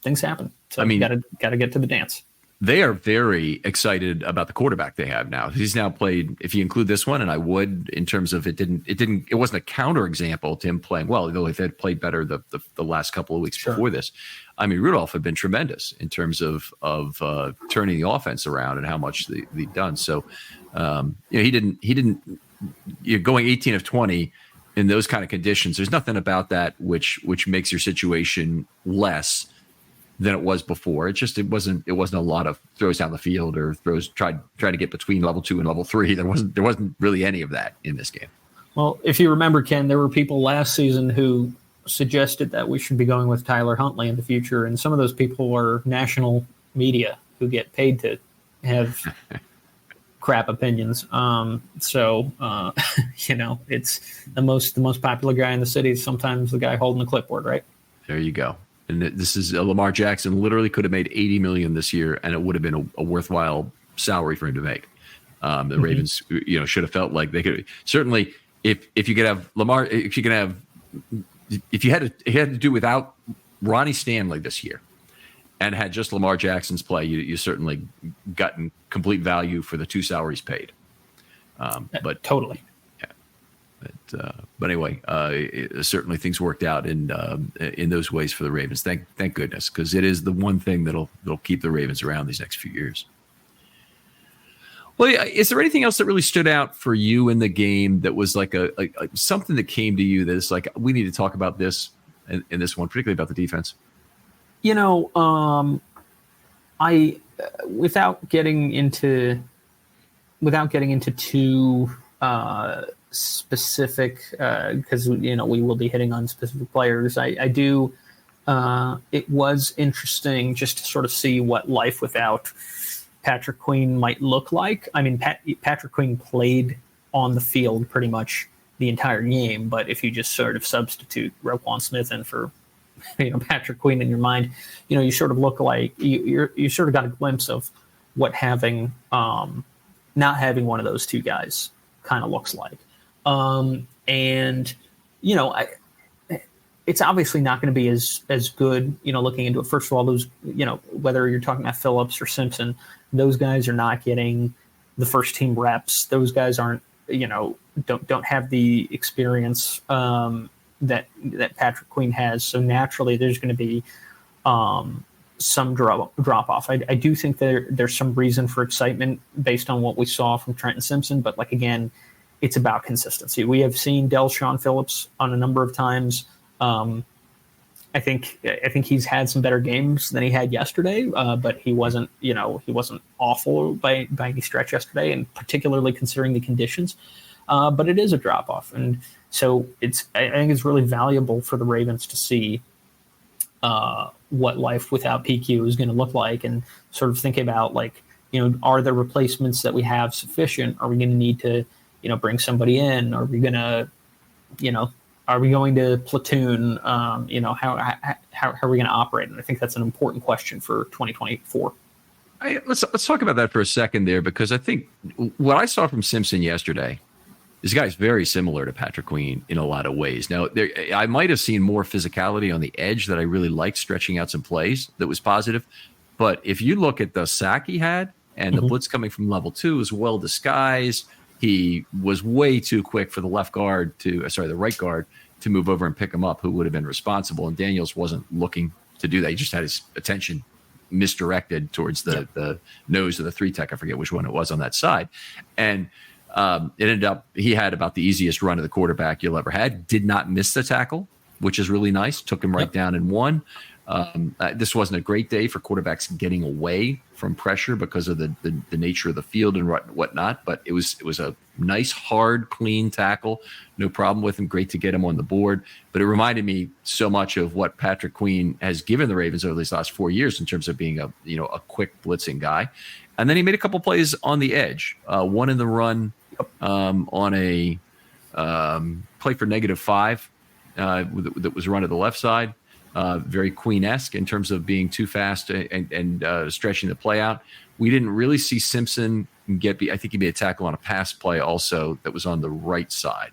things happen. So you got to get to the dance. They are very excited about the quarterback they have now. He's now played, if you include this one, and I would, in terms of it wasn't a counterexample to him playing well, though if they had played better the last couple of weeks before this. I mean, Rudolph had been tremendous in terms of turning the offense around and how much they've done. So, he didn't going 18 of 20 in those kind of conditions. There's nothing about that which makes your situation less than it was before. It wasn't a lot of throws down the field or throws trying to get between level 2 and level 3. There wasn't really any of that in this game. Well, if you remember, Ken, there were people last season who suggested that we should be going with Tyler Huntley in the future, and some of those people were national media who get paid to have crap opinions. It's the most popular guy in the city is sometimes the guy holding the clipboard, right? There you go. And this is Lamar Jackson literally could have made $80 million this year, and it would have been a worthwhile salary for him to make. The Ravens, should have felt like they could certainly, if you could have Lamar, if you had to do without Ronnie Stanley this year, and had just Lamar Jackson's play, you certainly gotten complete value for the 2 salaries paid. But totally. But anyway, certainly things worked out in those ways for the Ravens. Thank goodness, because it is the one thing that'll keep the Ravens around these next few years. Well, is there anything else that really stood out for you in the game that was like a something that came to you that is like, we need to talk about this in this one, particularly about the defense? I without getting into too specific, because we will be hitting on specific players. I do. It was interesting just to sort of see what life without Patrick Queen might look like. I mean, Patrick Queen played on the field pretty much the entire game, but if you just sort of substitute Roquan Smith in for Patrick Queen in your mind, you sort of look like you sort of got a glimpse of what having not having one of those two guys kind of looks like. It's obviously not going to be as good, looking into it. First of all, those, whether you're talking about Phillips or Simpson, those guys are not getting the first team reps. Those guys aren't, don't have the experience that Patrick Queen has. So naturally, there's going to be some drop off. I do think there's some reason for excitement based on what we saw from Trenton Simpson, but again, it's about consistency. We have seen Del'Shawn Phillips on a number of times. I think he's had some better games than he had yesterday, but he wasn't awful by any stretch yesterday, and particularly considering the conditions. But it is a drop off, and so I think it's really valuable for the Ravens to see what life without PQ is going to look like, and sort of think about are the replacements that we have sufficient? Are we going to need to bring somebody in? Are we going to Are we going to platoon? How are we going to operate? And I think that's an important question for 2024. Let's talk about that for a second there, because I think what I saw from Simpson yesterday, this guy's very similar to Patrick Queen in a lot of ways. Now, I might have seen more physicality on the edge that I really liked, stretching out some plays that was positive. But if you look at the sack he had and the blitz coming from level 2 is well disguised. He was way too quick for the right guard to move over and pick him up, who would have been responsible. And Daniels wasn't looking to do that. He just had his attention misdirected towards the nose of the 3-tech. I forget which one it was on that side. And it ended up, he had about the easiest run of the quarterback you'll ever had. Did not miss the tackle, which is really nice. Took him right down and won. This wasn't a great day for quarterbacks getting away from pressure because of the nature of the field and whatnot. But it was a nice, hard, clean tackle. No problem with him. Great to get him on the board. But it reminded me so much of what Patrick Queen has given the Ravens over these last 4 years in terms of being a quick blitzing guy. And then he made a couple plays on the edge. One in the run on a play for -5 that was run to the left side. Very Queen-esque in terms of being too fast and stretching the play out. We didn't really see Simpson I think he made a tackle on a pass play also that was on the right side.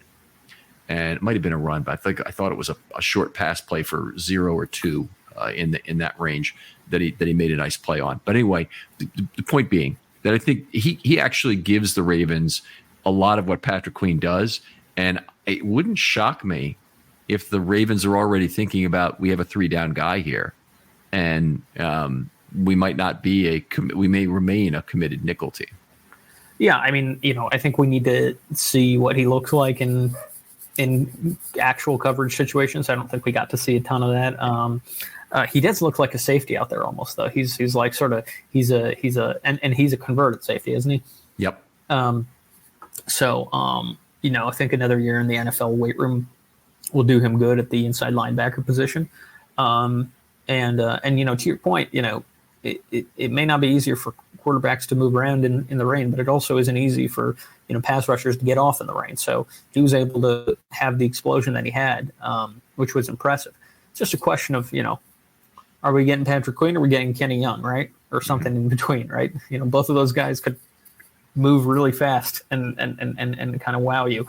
And it might have been a run, but I thought it was a short pass play for 0 or 2 in that range that he made a nice play on. But anyway, the point being that I think he actually gives the Ravens a lot of what Patrick Queen does. And it wouldn't shock me if the Ravens are already thinking about, we have a 3-down guy here, and we might not be we may remain a committed nickel team. Yeah, I mean, I think we need to see what he looks like in actual coverage situations. I don't think we got to see a ton of that. He does look like a safety out there almost, though. He's like sort of he's a converted safety, isn't he? Yep. I think another year in the NFL weight room will do him good at the inside linebacker position. To your point, it may not be easier for quarterbacks to move around in the rain, but it also isn't easy for, pass rushers to get off in the rain. So he was able to have the explosion that he had, which was impressive. It's just a question of, are we getting Patrick Queen or are we getting Kenny Young, right? Or something in between, right? Both of those guys could move really fast and kind of wow you.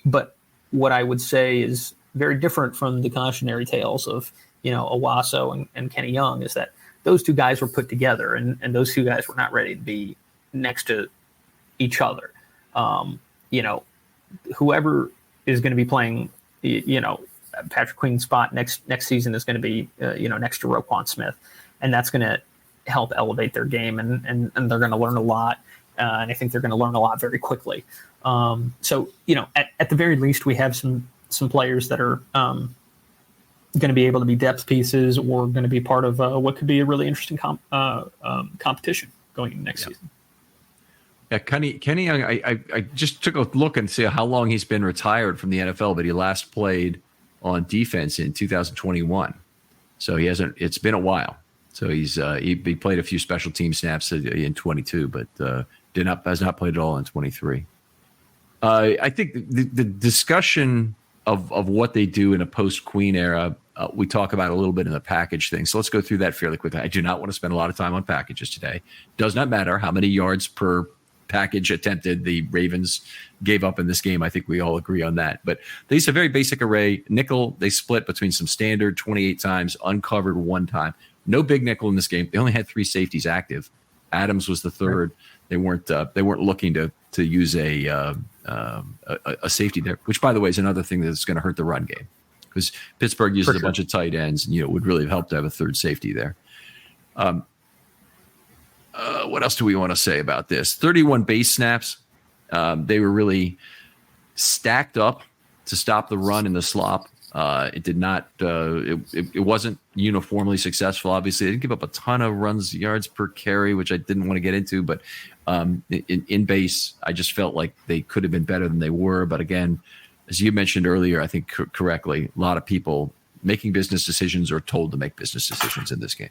But what I would say is very different from the cautionary tales of, Owasso and Kenny Young is that those two guys were put together and those two guys were not ready to be next to each other. Whoever is going to be playing, Patrick Queen's spot next season is going to be, next to Roquan Smith, and that's going to help elevate their game and they're going to learn a lot. And I think they're going to learn a lot very quickly. At the very least, we have some players that are going to be able to be depth pieces or going to be part of what could be a really interesting competition going into next season. Yeah, Kenny Young, I just took a look and see how long he's been retired from the NFL, but he last played on defense in 2021. So it's been a while. So he played a few special team snaps in 22, but has not played at all in 23. I think the discussion of what they do in a post-Queen era, we talk about a little bit in the package thing. So let's go through that fairly quickly. I do not want to spend a lot of time on packages today. Does not matter how many yards per package attempted the Ravens gave up in this game. I think we all agree on that. But they use a very basic array. Nickel, they split between some standard 28 times, uncovered 1 time. No big nickel in this game. They only had 3 safeties active. Adams was the third. They weren't looking to use a safety there, which, by the way, is another thing that's going to hurt the run game because Pittsburgh uses a bunch of tight ends, and it would really help to have a third safety there. What else do we want to say about this? 31 base snaps. They were really stacked up to stop the run and the slop. It did not. It wasn't uniformly successful. Obviously, they didn't give up a ton of yards per carry, which I didn't want to get into. But in base, I just felt like they could have been better than they were. But again, as you mentioned earlier, I think correctly, a lot of people making business decisions or told to make business decisions in this game.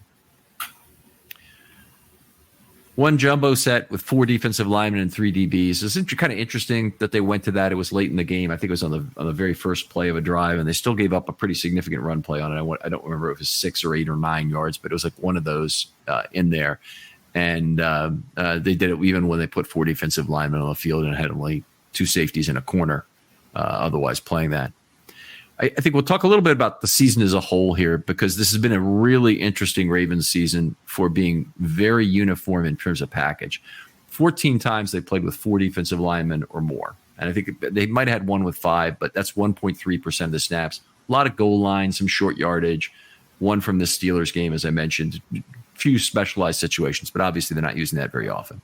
one jumbo set with 4 defensive linemen and 3 DBs. It's kind of interesting that they went to that. It was late in the game. I think it was on the very first play of a drive, and they still gave up a pretty significant run play on it. I don't remember if it was 6 or 8 or 9 yards, but it was like one of those in there. And they did it even when they put 4 defensive linemen on the field and had only 2 safeties in a corner, otherwise playing that. I think we'll talk a little bit about the season as a whole here, because this has been a really interesting Ravens season for being very uniform in terms of package. 14 times they played with 4 defensive linemen or more. And I think they might have had one with 5, but that's 1.3% of the snaps. A lot of goal line, some short yardage, one from the Steelers game, as I mentioned, few specialized situations, but obviously they're not using that very often.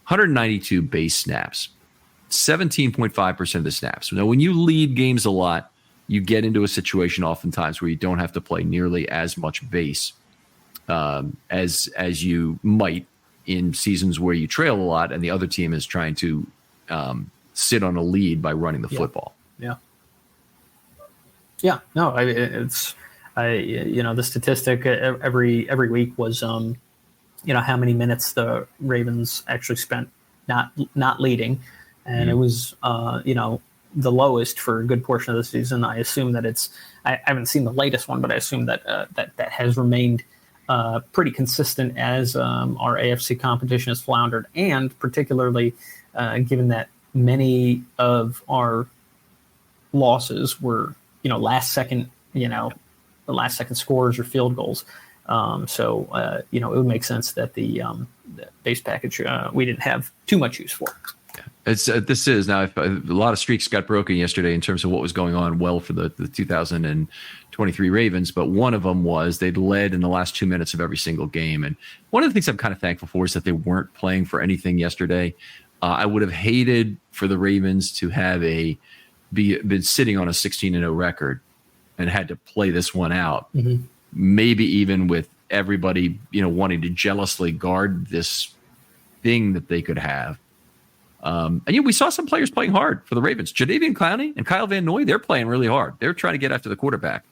192 base snaps. 17.5% of the snaps. Now, when you lead games a lot, you get into a situation oftentimes where you don't have to play nearly as much base as you might in seasons where you trail a lot and the other team is trying to sit on a lead by running the football. Yeah. No, the statistic every week was how many minutes the Ravens actually spent not leading. And it was, the lowest for a good portion of the season. I assume that I haven't seen the latest one, but I assume that that has remained pretty consistent as our AFC competition has floundered. And particularly given that many of our losses were, last second scores or field goals. So it would make sense that the base package we didn't have too much use for. This is now a lot of streaks got broken yesterday in terms of what was going on well for the 2023 Ravens, but one of them was they'd led in the last 2 minutes of every single game. And one of the things I'm kind of thankful for is that they weren't playing for anything yesterday. I would have hated for the Ravens to have been sitting on a 16-0 record and had to play this one out. Mm-hmm. Maybe even with everybody, wanting to jealously guard this thing that they could have. And we saw some players playing hard for the Ravens. Jadeveon Clowney and Kyle Van Noy, they're playing really hard. They're trying to get after the quarterback.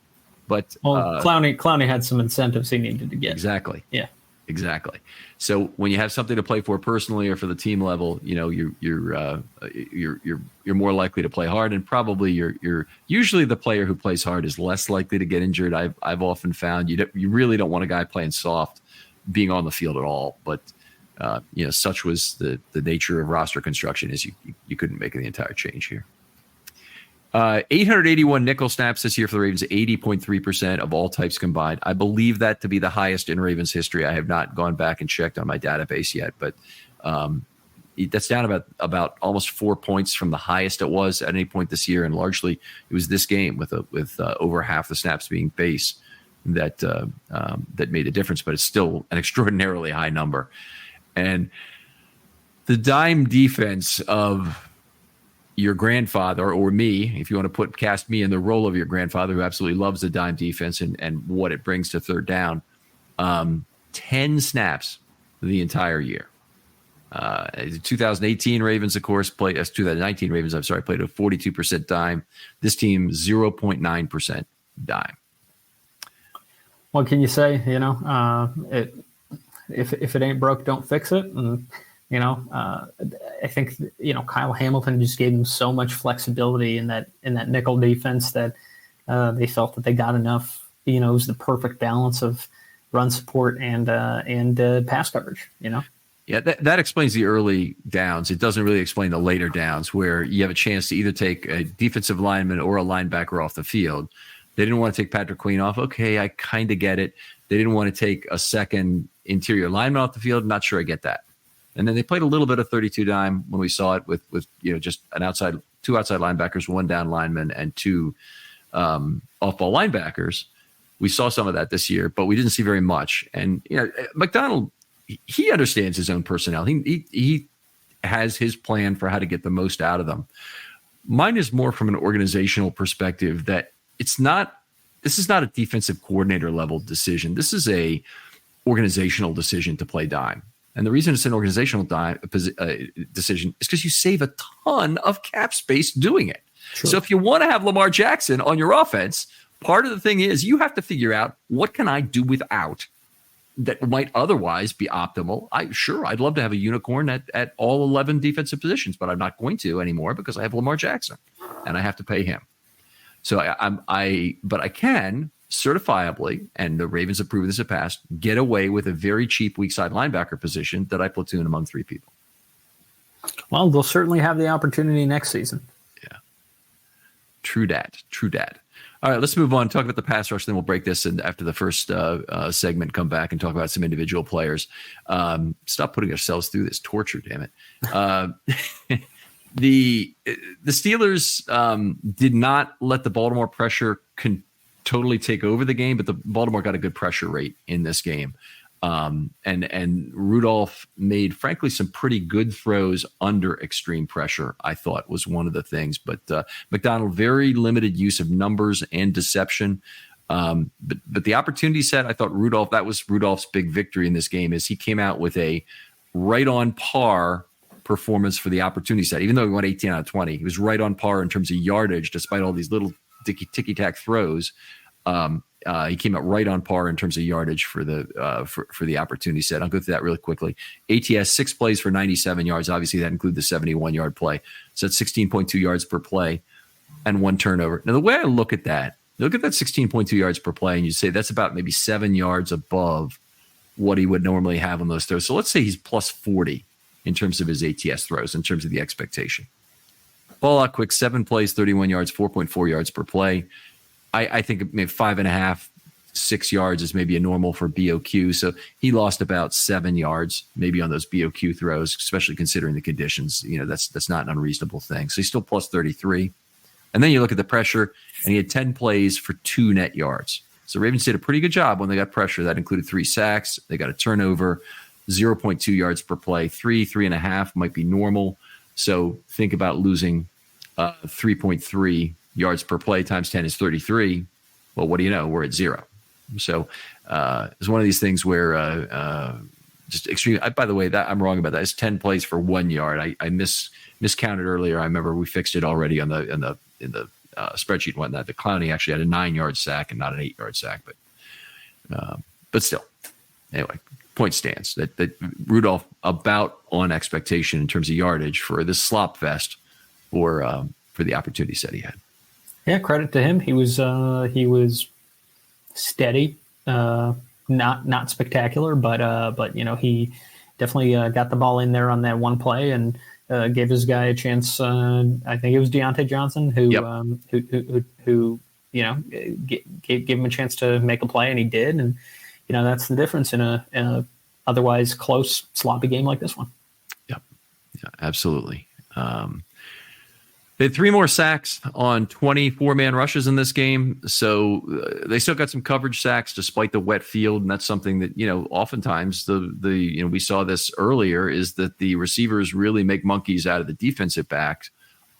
But Clowney had some incentives he needed to get. Exactly. Yeah. Exactly. So when you have something to play for personally or for the team level, you're more likely to play hard, and probably you're usually the player who plays hard is less likely to get injured. I've often found you really don't want a guy playing soft being on the field at all, but such was the nature of roster construction is you couldn't make the entire change here. 881 nickel snaps this year for the Ravens, 80.3% of all types combined. I believe that to be the highest in Ravens history. I have not gone back and checked on my database yet, but that's down about almost 4 points from the highest it was at any point this year, and largely it was this game with over half the snaps being base that made a difference. But it's still an extraordinarily high number. And the dime defense of your grandfather, or me, if you want to cast me in the role of your grandfather, who absolutely loves the dime defense and what it brings to third down, 10 snaps the entire year. 2018 Ravens, of course, 2019 Ravens, played a 42% dime. This team, 0.9% dime. What can you say? If it ain't broke, don't fix it. And, I think, Kyle Hamilton just gave them so much flexibility in that nickel defense that they felt that they got enough. It was the perfect balance of run support and pass coverage. Yeah, that explains the early downs. It doesn't really explain the later downs where you have a chance to either take a defensive lineman or a linebacker off the field. They didn't want to take Patrick Queen off. Okay, I kind of get it. They didn't want to take a second interior lineman off the field. Not sure I get that. And then they played a little bit of 32 dime when we saw it with just two outside linebackers, one down lineman, and 2 off-ball linebackers. We saw some of that this year, but we didn't see very much. And McDonald, he understands his own personnel. He has his plan for how to get the most out of them. Mine is more from an organizational perspective that this is not a defensive coordinator level decision. This is a organizational decision to play dime. And the reason it's an organizational decision is because you save a ton of cap space doing it. Sure. So if you want to have Lamar Jackson on your offense, part of the thing is you have to figure out, what can I do without that might otherwise be optimal. I'd love to have a unicorn at all 11 defensive positions, but I'm not going to anymore because I have Lamar Jackson and I have to pay him. So but I can certifiably, and the Ravens have proven this in the past, get away with a very cheap weak side linebacker position that I platoon among 3 people. Well, they'll certainly have the opportunity next season. Yeah. True dat. All right, let's move on. Talk about the pass rush, then we'll break this, and after the first segment, come back and talk about some individual players. Stop putting ourselves through this torture, damn it. The Steelers did not let the Baltimore pressure totally take over the game, but the Baltimore got a good pressure rate in this game. And Rudolph made, frankly, some pretty good throws under extreme pressure, I thought was one of the things. But McDonald, very limited use of numbers and deception. But the opportunity set, I thought that was Rudolph's big victory in this game, is he came out with a right on par performance for the opportunity set. Even though he went 18 out of 20, he was right on par in terms of yardage, despite all these little ticky-tack throws. He came out right on par in terms of yardage for the opportunity set. I'll go through that really quickly. ATS 6 plays for 97 yards. Obviously, that includes the 71-yard play. So that's 16.2 yards per play and 1 turnover. Now, the way I look at that 16.2 yards per play, and you say that's about maybe 7 yards above what he would normally have on those throws. So let's say he's plus 40 in terms of his ATS throws, in terms of the expectation. Ball out quick, 7 plays, 31 yards, 4.4 yards per play. I think maybe 5.5, 6 yards is maybe a normal for BOQ. So he lost about 7 yards maybe on those BOQ throws, especially considering the conditions. That's not an unreasonable thing. So he's still plus 33. And then you look at the pressure, and he had 10 plays for 2 net yards. So Ravens did a pretty good job when they got pressure. That included 3 sacks. They got a turnover, 0.2 yards per play. 3.5 might be normal. So think about losing 3.3 yards per play times 10 is 33. Well, what do you know? We're at 0. So it's one of these things where just extreme. By the way, that I'm wrong about that. It's 10 plays for 1 yard. I miscounted earlier. I remember we fixed it already in the spreadsheet and whatnot. The Clowney actually had a 9-yard sack and not an 8-yard sack, but still. Anyway, point stands that Rudolph about on expectation in terms of yardage for this slop fest for the opportunity set he had. Yeah, credit to him. He was steady, not spectacular, but he definitely got the ball in there on that one play and gave his guy a chance. I think it was Deontay Johnson who gave him a chance to make a play, and he did. And that's the difference in a otherwise close, sloppy game like this one. Yep, yeah, absolutely. They had 3 more sacks on 24-man rushes in this game, so they still got some coverage sacks despite the wet field, and that's something that oftentimes we saw this earlier, is that the receivers really make monkeys out of the defensive backs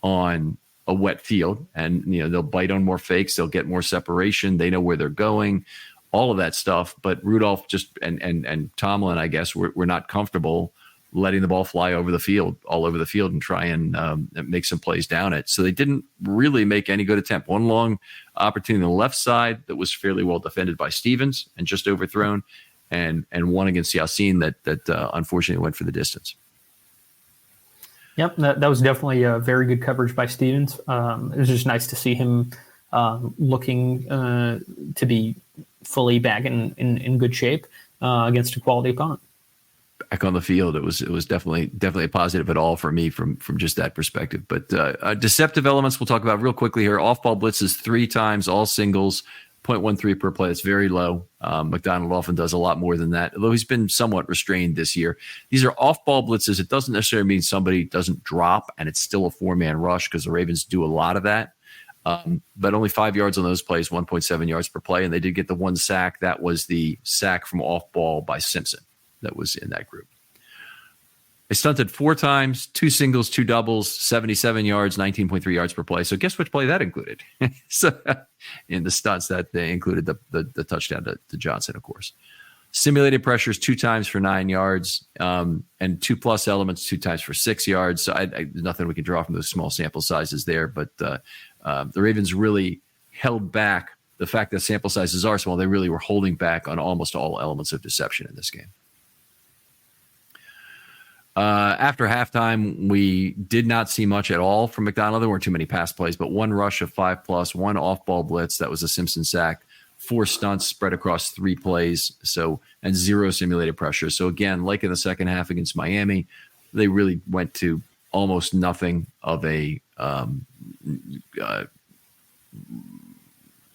on a wet field, and they'll bite on more fakes, they'll get more separation, they know where they're going, all of that stuff. But Rudolph and Tomlin, I guess, were not comfortable letting the ball fly all over the field and try and make some plays down it. So they didn't really make any good attempt. One long opportunity on the left side that was fairly well defended by Stevens and just overthrown, and one against Yassine that unfortunately went for the distance. Yep, that was definitely a very good coverage by Stevens. It was just nice to see him looking to be fully back in good shape against a quality opponent. Back on the field, it was definitely a positive at all for me from just that perspective. But deceptive elements we'll talk about real quickly here. Off-ball blitzes 3 times, all singles, 0.13 per play. It's very low. McDonald often does a lot more than that, although he's been somewhat restrained this year. These are off-ball blitzes. It doesn't necessarily mean somebody doesn't drop and it's still a 4-man rush, because the Ravens do a lot of that. But only 5 yards on those plays, 1.7 yards per play. And they did get the 1 sack. That was the sack from off-ball by Simpson that was in that group. They stunted 4 times, 2 singles, 2 doubles, 77 yards, 19.3 yards per play. So guess which play that included? So in the stunts, that they included the touchdown to Johnson, of course. Simulated pressures 2 times for 9 yards, and 2+ elements 2 times for 6 yards. So there's nothing we can draw from those small sample sizes there. But the Ravens really held back the fact that sample sizes are small, they really were holding back on almost all elements of deception in this game. After halftime, we did not see much at all from McDonald. There weren't too many pass plays, but one rush of 5+, one off-ball blitz that was a Simpson sack, 4 stunts spread across 3 plays, and 0 simulated pressure. So again, like in the second half against Miami, they really went to almost nothing of a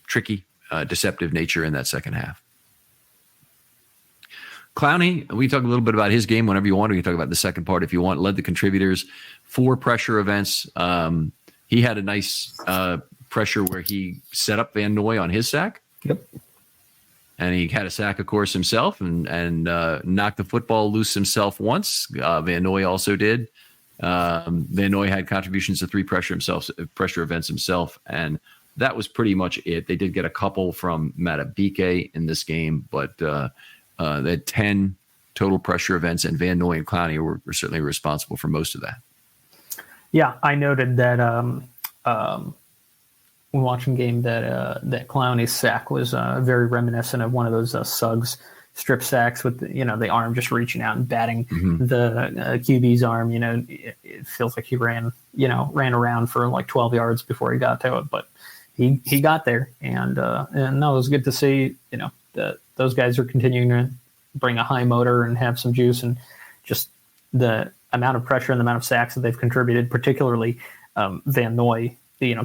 tricky, deceptive nature in that second half. Clowney, we talk a little bit about his game whenever you want. We can talk about the second part if you want. Led the contributors, 4 pressure events. He had a nice pressure where he set up Van Noy on his sack. Yep. And he had a sack, of course, himself and knocked the football loose himself once. Van Noy also did. Van Noy had contributions to 3 pressure events himself, and that was pretty much it. They did get a couple from Matabike in this game, but they had 10 total pressure events, and Van Noy and Clowney were certainly responsible for most of that. Yeah, I noted that when watching game that Clowney's sack was very reminiscent of one of those Suggs strip sacks with the arm just reaching out and batting the QB's arm. It feels like he ran around for like 12 yards before he got to it, but he got there, and no, it was good to see that those guys are continuing to bring a high motor and have some juice, and just the amount of pressure and the amount of sacks that they've contributed, particularly Van Noy,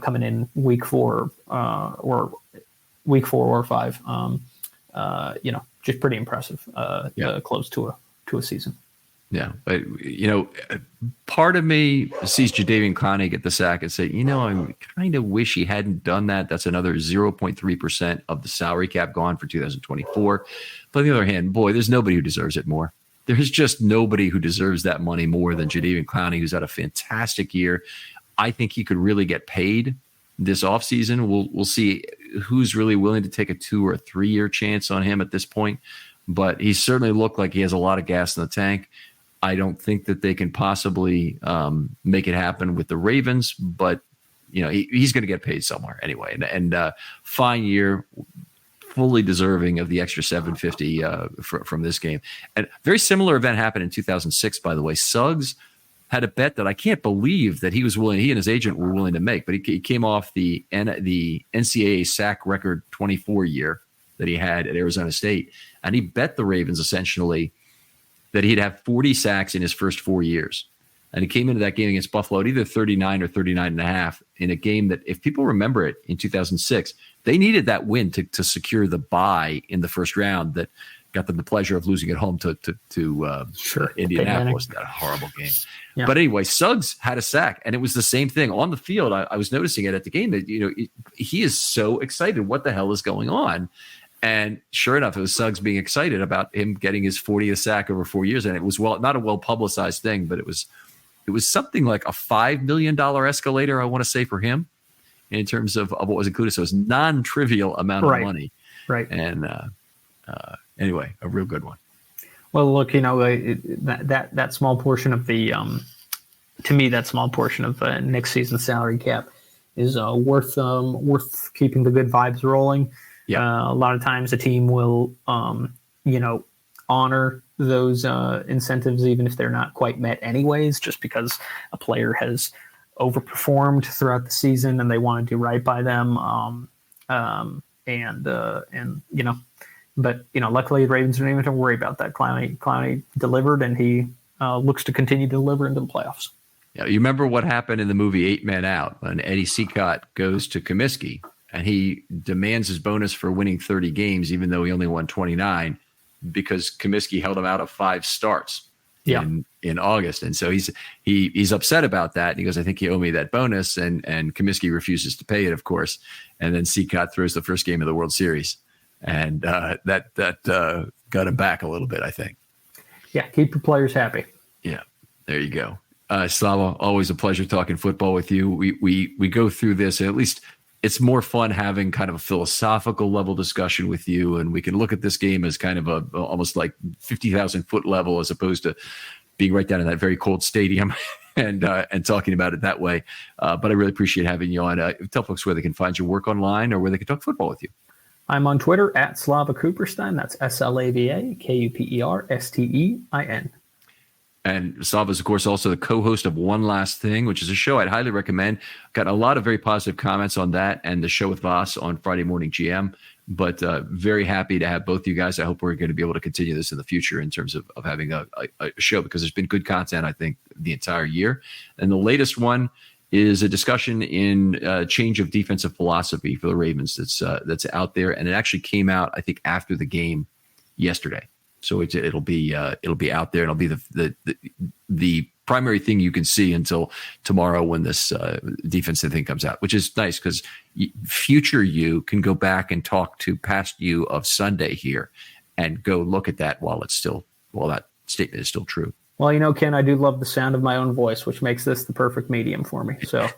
coming in week 4 or 5, just pretty impressive. Close to a season. Yeah, but part of me sees Jadeveon Clowney get the sack and say, I kind of wish he hadn't done that. That's another 0.3% of the salary cap gone for 2024. But on the other hand, boy, there's nobody who deserves it more. There's just nobody who deserves that money more than Jadeveon Clowney, who's had a fantastic year. I think he could really get paid this offseason. We'll see who's really willing to take a 2 or 3 year chance on him at this point. But he certainly looked like he has a lot of gas in the tank. I don't think that they can possibly make it happen with the Ravens, but he's going to get paid somewhere anyway. And fine year, fully deserving of the extra $750 from this game. And very similar event happened in 2006, by the way. Suggs had a bet that I can't believe that he and his agent were willing to make, but he came off the NCAA sack record 24 year that he had at Arizona State, and he bet the Ravens essentially that he'd have 40 sacks in his first 4 years. And he came into that game against Buffalo at either 39 or 39.5 in a game that, if people remember it, in 2006, they needed that win to secure the bye in the first round that got them the pleasure of losing at home to Indianapolis. That horrible game. Yeah. But anyway, Suggs had a sack, and it was the same thing on the field. I was noticing it at the game that he is so excited. What the hell is going on? And sure enough, it was Suggs being excited about him getting his 40th sack over 4 years, and it was not a well publicized thing, but it was something like a $5 million escalator, I want to say, for him in terms of what was included. So it's non-trivial amount of money, right? And anyway, a real good one. Well, look, that small portion of the to me, that small portion of next season's salary cap is worth keeping the good vibes rolling. Yeah. A lot of times a team will, honor those incentives, even if they're not quite met anyways, just because a player has overperformed throughout the season and they want to do right by them. But luckily the Ravens don't even have to worry about that. Clowney delivered, and he looks to continue to deliver into the playoffs. Yeah. You remember what happened in the movie 8 Men Out when Eddie Seacott goes to Comiskey and he demands his bonus for winning 30 games, even though he only won 29, because Comiskey held him out of 5 starts in August. And so he's upset about that. And he goes, I think you owe me that bonus. And Comiskey refuses to pay it, of course. And then Seacott throws the first game of the World Series. And that got him back a little bit, I think. Yeah, keep your players happy. Yeah, there you go. Slava, always a pleasure talking football with you. We go through this, at least it's more fun having kind of a philosophical level discussion with you, and we can look at this game as kind of a almost like 50,000 foot level, as opposed to being right down in that very cold stadium and talking about it that way. But I really appreciate having you on. Tell folks where they can find your work online or where they can talk football with you. I'm on Twitter at Slava Cooperstein. That's SLAVAKUPERSTEIN. And Slava is, of course, also the co-host of One Last Thing, which is a show I'd highly recommend. Got a lot of very positive comments on that and the show with Voss on Friday Morning GM. But very happy to have both you guys. I hope we're going to be able to continue this in the future in terms of having a show, because there's been good content, I think, the entire year. And the latest one is a discussion in change of defensive philosophy for the Ravens that's out there. And it actually came out, I think, after the game yesterday. So it'll be out there, and it'll be the primary thing you can see until tomorrow when this defensive thing comes out, which is nice because future you can go back and talk to past you of Sunday here and go look at that while that statement is still true. Well, Ken, I do love the sound of my own voice, which makes this the perfect medium for me. So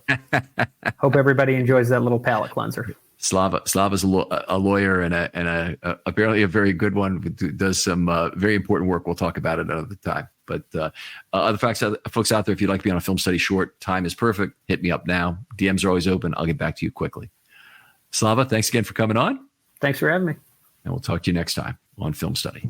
hope everybody enjoys that little palate cleanser. Slava's a lawyer and apparently a very good one. Does some very important work. We'll talk about it another time. But other folks out there, if you'd like to be on a Film Study short, time is perfect. Hit me up now. DMs are always open. I'll get back to you quickly. Slava, thanks again for coming on. Thanks for having me. And we'll talk to you next time on Film Study.